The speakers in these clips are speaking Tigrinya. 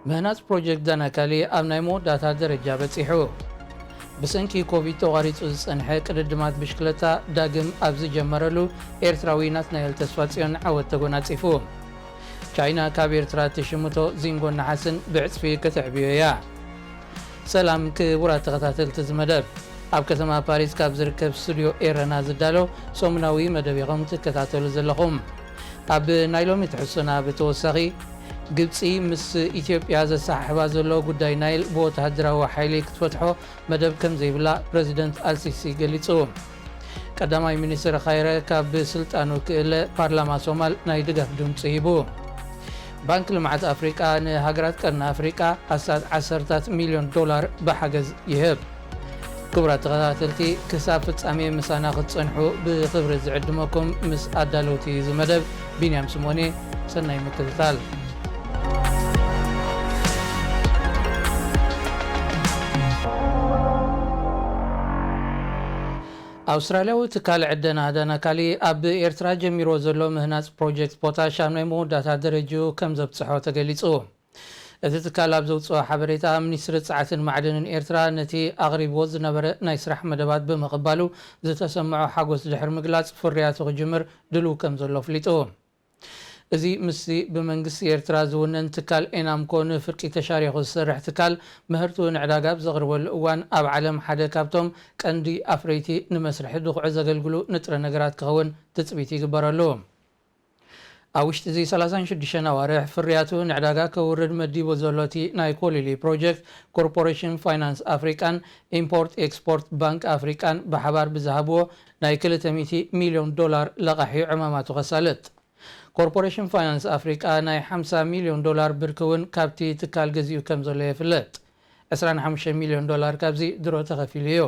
ምህናጽ ፕሮጀክት ዳናካሊ ኣብ ናይ መወዳእታ ደረጃ በፂሑ ብሰንኪ ኮቪድ ተቋሪጹ ዝጸንሐ ቅድድማት ብሽክለታ ዳግም ኣብ ዝጀመረሉ ኤርትራዊ ናትናኤል ተስፋጽዮን ዓወት ተጎናጺፉ ቻይና ካብ ኤርትራ ትሽምቶ ዚንጎን ነሓስን ብዕጽፊ ከተዕብዮ እያ ሰላም ክቡራት ተኸታተልቲ ዝመደብ ኣብ ከተማ ፓሪስ ካብ ዝርከብ ስቱድዮ ኤረና ዝዳሎ ሶሙናዊ መደብ ኢኹም ትከታተሉ ዘለኹም ኣብ ናይ ሎሚ ትሕሶና ብተወሳኺ ግብፂ ምስ ኢትዮጵያ ዘሰሓሕባ ዘሎ ጉዳይ ናይል ብወተሃደራዊ ሓይሊ ክትፈትሖ መደብ ከም ዘይብላ ፕረዚደንት አልሲሲ ገሊጹ ቀዳማይ ሚኒስትር ኻይረ ካብ ስልጣኑ ክእለ ፓርላማ ሶማል ናይ ድጋፍ ድምፂ ሂቡ ባንክ ልምዓት ኣፍሪቃ ንሃገራት ቀርኒ ኣፍሪቃ ኣሳት $10 ሚልዮን ብሓገዝ ይህብ ክቡራት ተኸታተልቲ ክሳብ ፍጻሜ ምሳና ክትጸንሑ ብኽብሪ ዝዕድመኩም ምስ ኣዳለውቲ ዝመደብ ቢንያም ስሞኔ ሰናይ ምክትታል ኣውስትራልያዊ ትካል ዕደና ዳናካሊ ኣብ ኤርትራ ጀሚሮ ዘሎ ምህናጽ ፕሮጀክት ፖታሽ ኣብ ናይ መወዳእታ ደረጃኡ ከም ዘብጽሖ ተገሊጹ እቲ ትካል ኣብ ዘውፅኦ ሓበሬታ ሚኒስትሪ ጸዓትን ማዕድንን ኤርትራ ነቲ ኣቕሪብዎ ዝነበረ ናይ ስራሕ መደባት ብምቕባሉ ዝተሰምዖ ሓጎስ ድሕሪ ምግላጽ ፍርያቱ ክጅምር ድልው ከም ዘሎ ኣፍሊጡ እዚ ምስቲ ብመንግስቲ ኤርትራ ዝውነን ትካል ኤናምኮ ንፍርቂ ተሻሪኹ ዝሰርሕ ትካል ምህርቱ ንዕዳጋ ብዘቕርበሉ እዋን ኣብ ዓለም ሓደ ካብቶም ቀንዲ ኣፍረይቲ ንመስርሒ ድኹዑ ዘገልግሉ ንጥረ ነገራት ክኸውን ትፅቢት ይግበረሉ ኣብ ውሽጢ እዚ 36 ኣዋርሕ ፍርያቱ ንዕዳጋ ከውርድ መዲቡ ዘሎቲ ናይ ኮሊሊ ፕሮጀክት ኮርፖሬሽን ፋይናንስ ኣፍሪካን ኢምፖርት ኤክስፖርት ባንክ ኣፍሪካን ብሓባር ብዝሃብዎ ናይ $200 ሚልዮን ለቓሒ ዕማማቱ ኸሳልጥ ኮርፖሬሽን ፋይናንስ ኣፍሪቃ ናይ $50 ሚልዮን ብርክውን ካብቲ ትካል ገዚኡ ከም ዘሎ ይፍለጥ $25 ሚልዮን ካብዚ ድሮ ተኸፊሉ እዩ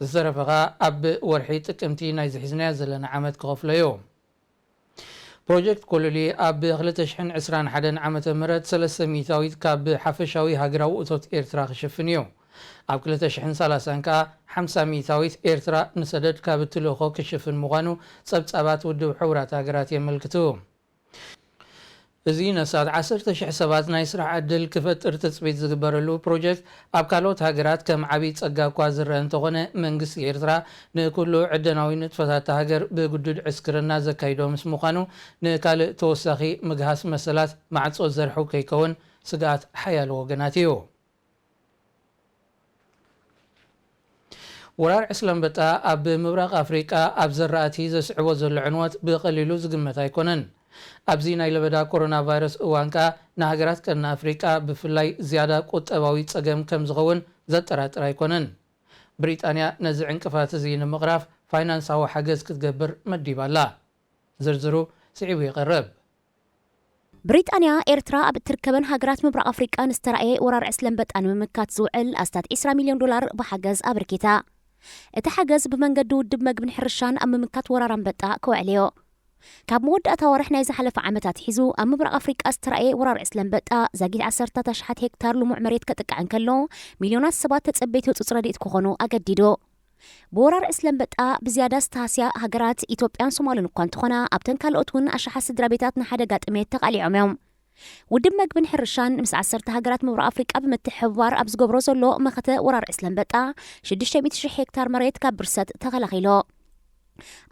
ዝተረፈ ኣብ ወርሒ ጥቅምቲ ናይ ዝሒዝናዮ ዘለና ዓመት ክኸፍለዩ ፕሮጀክት ኮሎሊ ኣብ 2021 ዓመተ ምህረት 300 ካብ ሓፈሻዊ ሃገራዊ እቶት ኤርትራ ክሽፍን እዩ ኣብ 2030 ከዓ 50 ኤርትራ ንሰደድ ካብ እትልእኾ ክሽፍን ምዃኑ ጸብጻባት ውድብ ሕቡራት ሃገራት የመልክቱ እዚ ነሳት 10,000 ሰባት ናይ ስራሕ ዕድል ክፈጥር ተፅቢት ዝግበረሉ ፕሮጀክት ኣብ ካልኦት ሃገራት ከም ዓብይ ጸጋ እኳ ዝረአ እንተኾነ መንግስቲ ኤርትራ ንኩሉ ዕደናዊ ንጥፈታት ሃገር ብግዱድ ዕስክርና ዘካይዶ ምስ ምዃኑ ንካልእ ተወሳኺ ምግሃስ መሰላት ማዕጾ ዘርሑ ከይከውን ስጋኣት ሓያል ወገናት እዩ ወራር ዕስለምበጣ ኣብ ምብራቕ ኣፍሪቃ ኣብ ዘራእቲ ዘስዕቦ ዘሎ ዕንወት ብቐሊሉ ዝግመት ኣይኮነን ኣብዚ ናይ ለበዳ ኮሮና ቫይረስ እዋን ከዓ ንሃገራት ቀርኒ ኣፍሪቃ ብፍላይ ዝያዳ ቁጠባዊ ጸገም ከም ዝኸውን ዘጠራጥር ኣይኮነን ብሪጣንያ ነዚ ዕንቅፋት እዚ ንምቕራፍ ፋይናንሳዊ ሓገዝ ክትገብር መዲባላ ዝርዝሩ ስዒቡ ይቐርብ ብሪጣንያ ኤርትራ ኣብ እትርከበን ሃገራት ምብራቕ ኣፍሪቃ ንዝተረኣየ ወራር ዕስለምበጣ ንምምካት ዝውዕል ኣስታት $20 ሚልዮን ብሓገዝ ኣበርኪታ እቲ ሓገዝ ብመንገዲ ውድብ መግብን ሕርሻን ኣብ ምምካት ወራር ኣንበጣ ክውዕል እዩ ካብ መወዳእታ ወርሒ ናይ ዝሓለፈ ዓመታት ሒዙ ኣብ ምብራቕ ኣፍሪቃ ዝተረኣየ ወራር ዕስለምበጣ ዛጊድ 10,000 ሄክታር ልሙዕ መሬት ከጥቅዕ እንከሎ ሚልዮናት ሰባት ተጸበይቲ ህጹጽ ረድኤት ክኾኑ ኣገዲዱ ብወራር ዕስለምበጣ ብዝያዳ ዝተሃስያ ሃገራት ኢትዮጵያን ሶማልን እኳ እንተኾና ኣብተን ካልኦት እውን ኣሽሓ ስድራ ቤታት ንሓደጋ ጥሜት ተቓሊዖም እዮም ውድብ መግብን ሕርሻን ምስ 10 ሃገራት ምብራቕ ኣፍሪቃ ብምትሕብባር ኣብ ዝገብሮ ዘሎ መኸተ ወራር ዕስለምበጣ 600,000 ሄክታር መሬት ካብ ብርሰት ተኸላኺሎ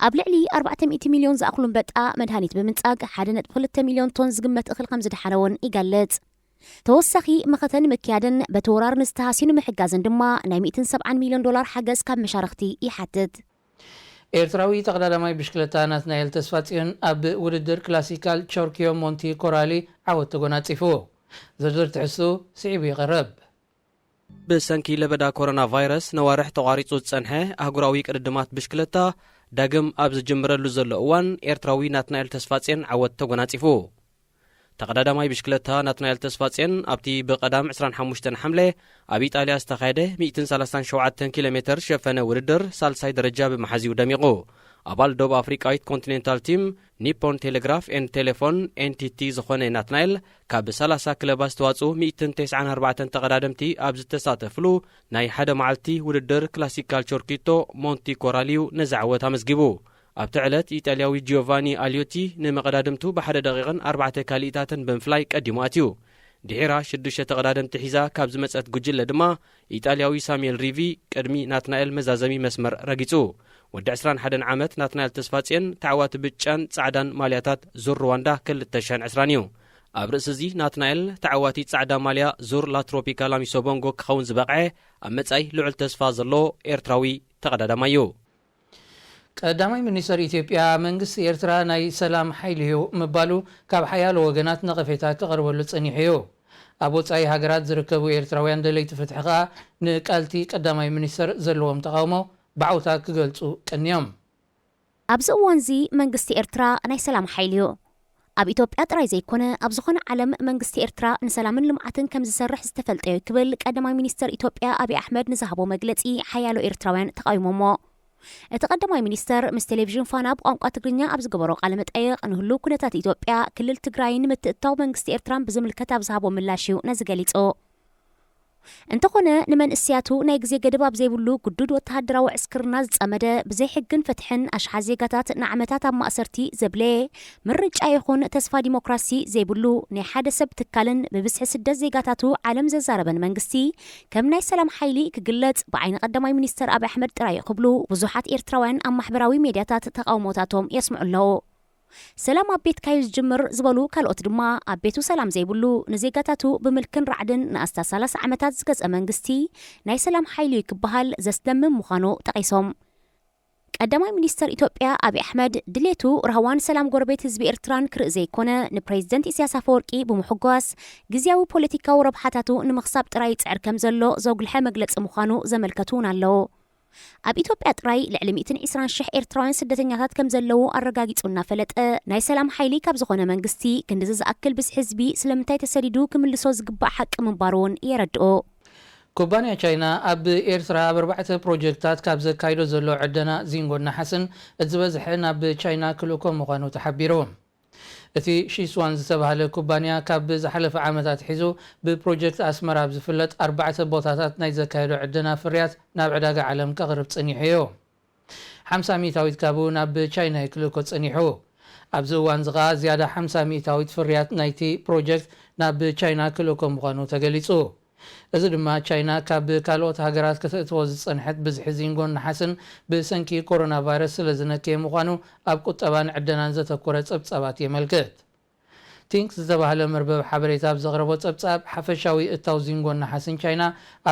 ኣብ ልዕሊ 400 ሚልዮን ዝኣኽሉ አንበጣ መድሃኒት ብምንጻግ 1.2 ሚልዮን ቶን ዝግመት እኽል ከም ዝደሓነውን ይገልጽ ተወሳኺ መኸተን ምክያድን በተወራር ንዝተሃስዩ ንምሕጋዝን ድማ ናይ $170 ሚልዮን ሓገዝ ካብ መሻርክቲ ይሓትት ኤርትራዊ ተቐዳዳማይ ብሽክለታ ናትናኤል ተስፋጽዮን ኣብ ውድድር ክላሲካል ቾርኪዮ ሞንቲ ኮራሊ ዓወት ተጎናጺፉ ዝርዝር ትሕሱ ስዒቡ ይቐርብ ብሰንኪ ለበዳ ኮሮና ቫይረስ ነዋርሕ ተቋሪጹ ዝጸንሐ ኣህጉራዊ ቅድድማት ብሽክለታ ዳግም ኣብ ዝጅምረሉ ዘሎ እዋን ኤርትራዊ ናትናኤል ተስፋጽዮን ዓወት ተጎናጺፉ ተቐዳዳማይ ብሽክለታ ናትናኤል ተስፋጽዮን ኣብቲ ብቐዳም 25 ሐምሌ ኣብ ኢጣልያ ዝተኻየደ 137 ኪሎ ሜትር ሸፈነ ውድድር ሳልሳይ ደረጃ ብምሓዝዩ ደሚቑ ኣባል ደቡብ ኣፍሪቃዊት ኮንቲኔንታል ቲም ኒፖን ቴሌግራፍ ኤንድ ቴሌፎን ኤንቲቲ ዝኾነ ናትናኤል ካብ 30 ክለባት ዝተዋጽኡ 194 ተቐዳደምቲ ኣብ ዝተሳተፍሉ ናይ ሓደ መዓልቲ ውድድር ክላሲካል ቾርኪቶ ሞንቲ ኮራሊዩ ነዝዓወት ኣመስጊቡ ኣብቲ ዕለት ኢጣልያዊ ጂዮቫኒ ኣልዮቲ ንመቐዳድምቱ ብሓደ ደቂቕን 4 ካሊእታትን ብምፍላይ ቀዲሙ ኣትዩ ድሒራ 6 ተቐዳደምቲ ሒዛ ካብ ዝመጸት ጉጅለ ድማ ኢጣልያዊ ሳሙኤል ሪቪ ቅድሚ ናትናኤል መዛዘሚ መስመር ረጊጹ ወዲ 21 ዓመት ናትናኤል ተስፋጽየን ተዓዋቲ ብጫን ጻዕዳን ማልያታት ዙር ሩዋንዳ 2020 እዩ ኣብ ርእሲ እዚ ናትናኤል ተዓዋቲ ጻዕዳ ማልያ ዙር ላትሮፒካላ ሚሶቦንጎ ክኸውን ዝበቕዐ ኣብ መጻኢ ልዑል ተስፋ ዘሎ ኤርትራዊ ተቐዳዳማ እዩ ቀዳማይ ሚኒስትር ኢትዮጵያ መንግስቲ ኤርትራ ናይ ሰላም ሓይሊ እዩ ምባሉ ካብ ሓያሎ ወገናት ነቐፌታት ክቐርበሉ ጸኒሑ እዩ ኣብ ወጻኢ ሃገራት ዝርከቡ ኤርትራውያን ደለይቲ ፍትሒ ከዓ ንቃልቲ ቀዳማይ ሚኒስትር ዘለዎም ተቃውሞ ብዓውታ ክገልጹ ቀንዮም ኣብዚ እዋን እዚ መንግስቲ ኤርትራ ናይ ሰላም ሓይሊ እዩ ኣብ ኢትዮጵያ ጥራይ ዘይኮነ ኣብ ዝኾነ ዓለም መንግስቲ ኤርትራ ንሰላምን ልምዓትን ከም ዝሰርሕ ዝተፈልጠ እዩ ክብል ቀዳማይ ሚኒስትር ኢትዮጵያ አብይ አሕመድ ንዝሃቦ መግለጺ ሓያሎ ኤርትራውያን ተቃዊሞሞ እቲ ቀዳማይ ሚኒስተር ምስ ቴሌቪዥን ፋና ብቋንቋ ትግርኛ ኣብ ዝገበሮ ቃለ መጠይቕ ንህሉ ኩነታት ኢትዮጵያ ክልል ትግራይን ምትእታው መንግስቲ ኤርትራን ብዝምልከት ኣብ ዝሃቦ ምላሽ እዩ ነዚ ገሊጹ እንተኾነ ንመንእስያቱ ናይ ግዜ ገደብ ኣብ ዘይብሉ ጉዱድ ወተሃደራዊ ዕስክርና ዝጸመደ ብዘይ ሕግን ፍትሕን ኣሽሓት ዜጋታት ንዓመታት ኣብ ማእሰርቲ ዘብለ ምርጫ ይኹን ተስፋ ዲሞክራሲ ዘይብሉ ናይ ሓደ ሰብ ትካልን ብብዝሒ ስደት ዜጋታቱ ዓለም ዘዛረበን መንግስቲ ከም ናይ ሰላም ሓይሊ ክግለጽ ብዓይኒ ቀዳማይ ሚኒስተር አብይ አሕመድ ጥራይ ክብሉ ብዙሓት ኤርትራውያን ኣብ ማሕበራዊ ሚድያታት ተቃውሞታቶም የስምዑ ኣለዉ ሰላም ኣብ ቤት ካዩ ዝጅምር ዝበሉ ካልኦት ድማ ኣብ ቤቱ ሰላም ዘይብሉ ንዜጋታቱ ብምልክን ራዕድን ንኣስታ 30 ዓመታት ዝገጸ መንግስቲ ናይ ሰላም ሓይሊ ክበሃል ዘስደምም ምዃኑ ጠቂሶም ቀዳማይ ሚኒስተር ኢትዮጵያ አብይ አሕመድ ድሌቱ ረህዋን ሰላም ጎረቤት ህዝቢ ኤርትራን ክርኢ ዘይኮነ ንፕሬዚደንት ኢሳያስ አፈወርቂ ብምሕጓስ ግዝያዊ ፖለቲካዊ ረብሓታቱ ንምኽሳብ ጥራይ ይጽዕር ከም ዘሎ ዘጉልሐ መግለጺ ምዃኑ ዘመልከቱን ኣለዉ ኣብ ኢትዮጵያ ጥራይ ልዕሊ 120,000 ኤርትራውያን ስደተኛታት ከም ዘለዉ ኣረጋጊጹና ፈለጠ ናይ ሰላም ሓይሊ ካብ ዝኾነ መንግስቲ ክንዲ ዝኣክል ብዝሒ ህዝቢ ስለምንታይ ተሰዲዱ ክምልሶ ዝግባእ ሓቂ ምንባሩን የረድኦ ኩባንያ ቻይና ኣብ ኤርትራ ኣብ 4 ፕሮጀክታት ካብ ዘካይዶ ዘሎ ዕደና ዚንጎና ሓስን ዝበዝሐ ናብ ቻይና ክልኮ ምዃኑ ተሓቢሩ እቲ ሺስዋን ዝተባሃለ ኩባንያ ካብ ዝሓለፈ ዓመታት ሒዙ ብፕሮጀክት ኣስመራ ዝፍለጥ 4 ቦታታት ናይ ዘካየዶ ዕደና ፍርያት ናብ ዕዳጋ ዓለም ከቕርብ ጸኒሑ እዩ 50 ሚታዊት ካብኡ ናብ ቻይና ክልኮ ጸኒሑ ኣብዚ እዋን ዝኸዓ ዝያዳ 50 ሚታዊት ፍርያት ናይቲ ፕሮጀክት ናብ ቻይና ክልኮ ምዃኑ ተገሊጹ እዚ ድማ ቻይና ካብ ካልኦት ሃገራት ከተእትዎ ዝጸንሐት ብዝሒ ዚንጎን ናሓስን ብሰንኪ ኮሮና ቫይረስ ስለዝነከየ ምዃኑ ኣብ ቁጠባን ዕደናን ዘተኮረ ጸብጻባት የመልክት ቲንክስ ዝተባሃለ መርበብ ሓበሬታ ኣብ ዘቕረቦ ጸብጻብ ሓፈሻዊ እታው ዚንጎን ናሓስን ቻይና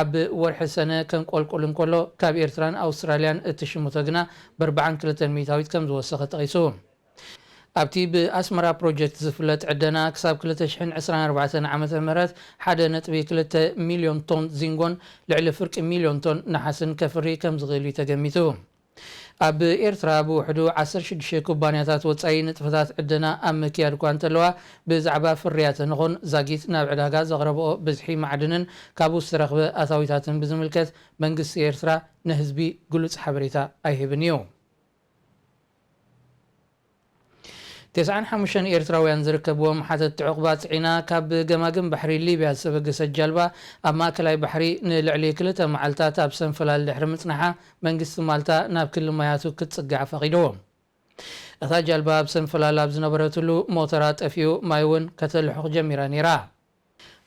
ኣብ ወርሒ ሰነ ከንቆልቁል እንከሎ ካብ ኤርትራን ኣውስትራልያን እትሽሙቶ ግና ብ42 ሚታዊት ከም ዝወሰኸ ጠቂሱ ኣብቲ ብኣስመራ ፕሮጀክት ዝፍለጥ ዕደና ክሳብ 2024 ዓመተ ምህረት 1.2 ሚልዮን ቶን ዚንጎን ልዕሊ ፍርቂ ሚልዮን ቶን ናሓስን ከፍሪ ከም ዝኽእል ተገሚቱ ኣብ ኤርትራ ብውሕዱ 16 ኩባንያታት ወጻኢ ንጥፈታት ዕደና ኣብ ምክያድ እኳ እንተለዋ ብዛዕባ ፍርያት ንኹን ዛጊት ናብ ዕዳጋ ዘቕረብኦ ብዝሒ ማዕድንን ካብኡ ዝተረኽበ ኣታዊታትን ብዝምልከት መንግስቲ ኤርትራ ንህዝቢ ግሉጽ ሓበሬታ ኣይህብን እዩ 95 ኤርትራውያን ዝርከብዎም ሓተት ዕቑባ ጽዒና ካብ ገማግም ባሕሪ ሊብያ ዝተበገሰት ጃልባ ኣብ ማእከላይ ባሕሪ ንልዕሊ 2 መዓልታት ኣብ ሰንፈላል ድሕሪ ምጽናሓ መንግስቲ ማልታ ናብ ክልል ማያቱ ክትጽጋዕ ፈቒዱ እታ ጃልባ ኣብ ሰንፈላል ኣብ ዝነበረትሉ ሞተራ ጠፊኡ ማይ እውን ከተልሕቕ ጀሚራ ነይራ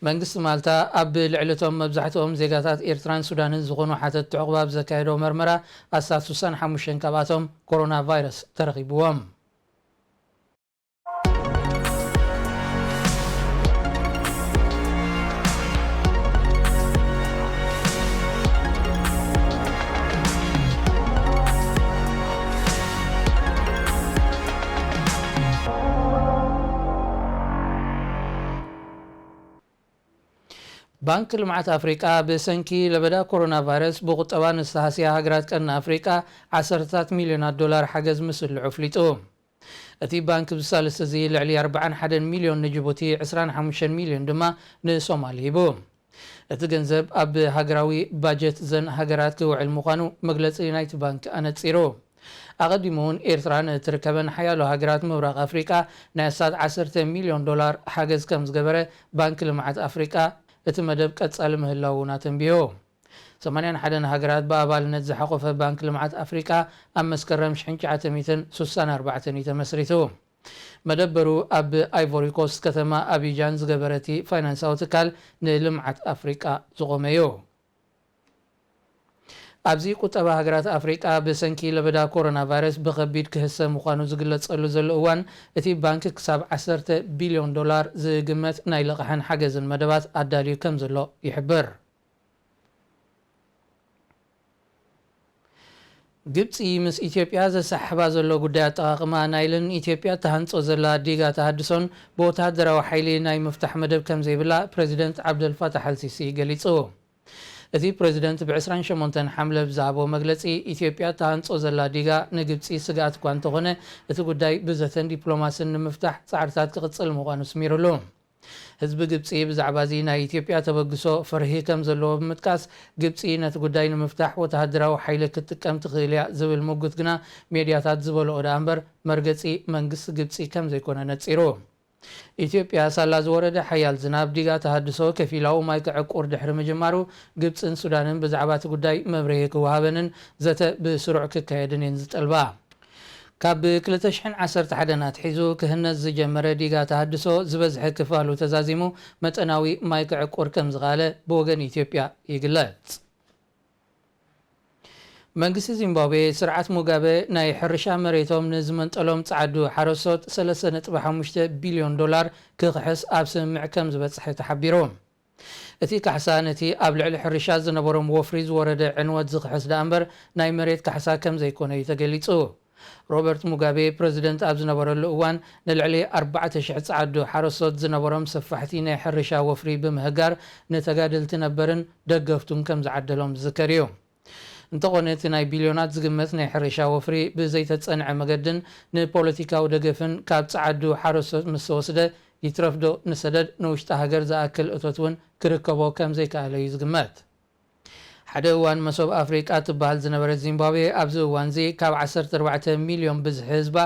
መንግስቲ ማልታ ኣብ ልዕልቶም መብዛሕትኦም ዜጋታት ኤርትራን ሱዳንን ዝኾኑ ሓተት ዕቑባ ኣብ ዘካየዶ መርመራ ኣስታት 65 ካብኣቶም ኮሮና ቫይረስ ተረኺብዎም ባንክ ልምዓት አፍሪቃ በሰንኪ ለበዳ ኮሮና ቫይረስ በቁጠባ ንስተሃስያ ሃገራት ቀን አፍሪቃ 10 ሚሊዮናት ዶላር ሓገዝ ምስልዑ ፍሊጡ እቲ ባንክ ብሳልስተ እዚ ልዕሊ 41 ሚሊዮን ንጅቡቲ 25 ሚሊዮን ድማ ንሶማሊ ሂቡ እቲ ገንዘብ ኣብ ሃገራዊ ባጀት ዘን ሃገራት ክውዕል ምዃኑ መግለጺ ናይቲ ባንክ ኣነጺሩ ኣቐዲሙን ኤርትራን እትርከበን ሓያሎ ሃገራት ምብራቕ አፍሪቃ ናይ 10 ሚሊዮን ዶላር ሓገዝ ከም ዝገበረ ባንክ ልምዓት አፍሪቃ እቲ መደብ ቀጻሊ ምህላውና ተንቢዮ 81 ሃገራት በአባልነት ዝሓቆፈ ባንክ ልምዓት አፍሪቃ ኣብ መስከረም 1964 ተመስሪቱ መደበሩ ኣብ አይቮሪ ኮስት ከተማ አቢጃን ዝገበረቲ ፋይናንሳዊ ትካል ንልምዓት አፍሪቃ ዝቆመዩ ኣብዚ ቁጠባ ሃገራት አፍሪቃ ብሰንኪ ለበዳ ኮሮና ቫይረስ ብከቢድ ክህሰብ ምዃኑ ዝግለጸሉ ዘሎ እዋን እቲ ባንኪ ክሳብ 10 ቢልዮን ዶላር ዝግመት ናይ ልቕሕን ሓገዝን መደባት ኣዳልዩ ከም ዘሎ ይሕብር። ግብፂ ምስ ኢትዮጵያ ዘሳሕባ ዘሎ ጉዳይ ኣጠቓቕማ ናይልን ኢትዮጵያ ተሃንጾ ዘላ ዲጋ ተሃድሶን ብወታደራዊ ሓይሊ ናይ ምፍታሕ መደብ ከም ዘይብላ ፕሬዚደንት ዓብደልፋታሕ አልሲሲ ገሊጹ። እቲ ፕሬዚደንት ብ28 ሓምለ ብዛዕቦ መግለጺ ኢትዮጵያ ተሃንጾ ዘላ ዲጋ ንግብፂ ስጋኣት እኳ እንተኾነ እቲ ጉዳይ ብዘተን ዲፕሎማስን ንምፍታሕ ፃዕርታት ክቕፅል ምዃኑ ስሚሩሉ። ህዝቢ ግብፂ ብዛዕባ እዚ ናይ ኢትዮጵያ ተበግሶ ፈርሂ ከም ዘለዎ ብምጥቃስ ግብፂ ነቲ ጉዳይ ንምፍታሕ ወተሃደራዊ ሓይሊ ክትጥቀም ትኽእል እያ ዝብል ሙግት ግና ሜድያታት ዝበልኦ ዳ እምበር መርገፂ መንግስቲ ግብፂ ከም ዘይኮነ ነፂሩ። ኢትዮጵያ ሳላ ዝወረደ ሓያል ዝናብ ዲጋ ተሃድሶ ከፊላው ማይ ክዕቁር ድሕሪ ምጅማሩ ግብፅን ሱዳንን ብዛዕባ እቲ ጉዳይ መብርሂ ክወሃበንን ዘተ ብስሩዕ ክካየድን እየን ዝጠልባ። ካብ 2011 ኣትሒዙ ክህነፅ ዝጀመረ ዲጋ ተሃድሶ ዝበዝሐ ክፋሉ ተዛዚሙ መጠናዊ ማይ ክዕቁር ከም ዝኻለ ብወገን ኢትዮጵያ ይግለጽ። መንግስቲ ዚምባብዌ ስርዓት ሙጋቤ ናይ ሕርሻ መሬቶም ንዝመንጠሎም ጻዕዱ ሓረሶት 3.5 ቢልዮን ዶላር ክኽሕስ ኣብ ስምምዕ ከም ዝበጽሐ ተሓቢሩ። እቲ ካሕሳ ነቲ ኣብ ልዕሊ ሕርሻ ዝነበሮም ወፍሪ ዝወረደ ዕንወት ዝኽሕስ ዳ እምበር ናይ መሬት ካሕሳ ከም ዘይኮነ እዩ ተገሊጹ። ሮበርት ሙጋቤ ፕሬዚደንት ኣብ ዝነበረሉ እዋን ንልዕሊ 4,000 ጻዕዱ ሓረሶት ዝነበሮም ሰፋሕቲ ናይ ሕርሻ ወፍሪ ብምህጋር ንተጋደልቲ ነበርን ደገፍቱን ከም ዝዓደሎም ዝዝከር እዩ። እንተኾነ እቲ ናይ ቢልዮናት ዝግመት ናይ ሕርሻ ወፍሪ ብዘይተጸንዐ መገድን ንፖለቲካዊ ደገፍን ካብ ጻዕዱ ሓረሶት ምስ ተወስደ ይትረፍዶ ንሰደድ ንውሽጢ ሃገር ዝኣክል እቶት እውን ክርከቦ ከም ዘይከኣለ እዩ ዝግመት። ሓደ እዋን መሶብ ኣፍሪቃ ትበሃል ዝነበረት ዚምባብዌ ኣብዚ እዋን እዚ ካብ 14 ሚልዮን ብዝሒ ህዝባ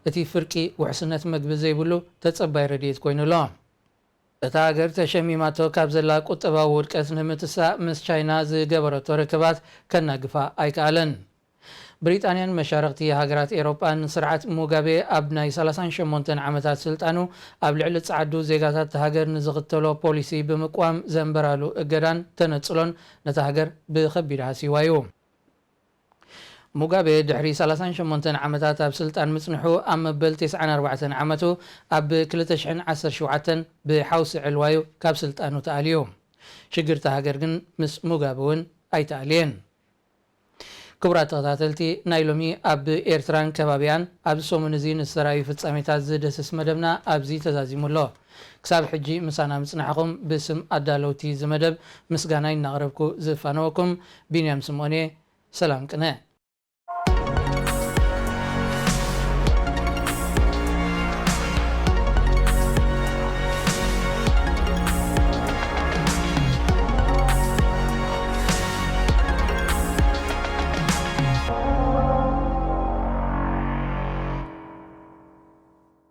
እቲ ፍርቂ ውሕስነት መግቢ ዘይብሉ ተጸባይ ረድኤት ኮይኑሎ። እታ ሃገር ተሸሚማቶ ካብ ዘላ ቁጠባዊ ውድቀት ንምትሳእ ምስ ቻይና ዝገበረቶ ርክባት ከናግፋ ኣይከኣለን። ብሪጣንያን መሻርክቲ ሃገራት ኤሮፓን ስርዓት ሙጋቤ ኣብ ናይ 38 ዓመታት ስልጣኑ ኣብ ልዕሊ ጻዕዱ ዜጋታት ሃገር ንዝኽተሎ ፖሊሲ ብምቋም ዘንበራሉ እገዳን ተነጽሎን ነታ ሃገር ብኸቢድ ሃሲዋዩ። ሙጋቤ ድሕሪ 38 ዓመታት ኣብ ስልጣን ምጽንሑ ኣብ መበል 94 ዓመቱ ኣብ 2017 ብሓውሲ ዕልዋዩ ካብ ስልጣኑ ተኣልዩ። ሽግርታ ሃገር ግን ምስ ሙጋቤ እውን ኣይተኣልየን። ክቡራት ተኸታተልቲ ናይ ሎሚ ኣብ ኤርትራን ከባቢያን ኣብ ሰሙን እዚ ንዝተረኣዩ ፍጻሜታት ዝደስስ መደብና ኣብዚ ተዛዚሙሎ። ክሳብ ሕጂ ምሳና ምጽናሕኩም ብስም ኣዳለውቲ ዝመደብ ምስጋና እናቕረብኩ ዝፋነወኩም ቢንያም ስምዖን። ሰላም ቅነ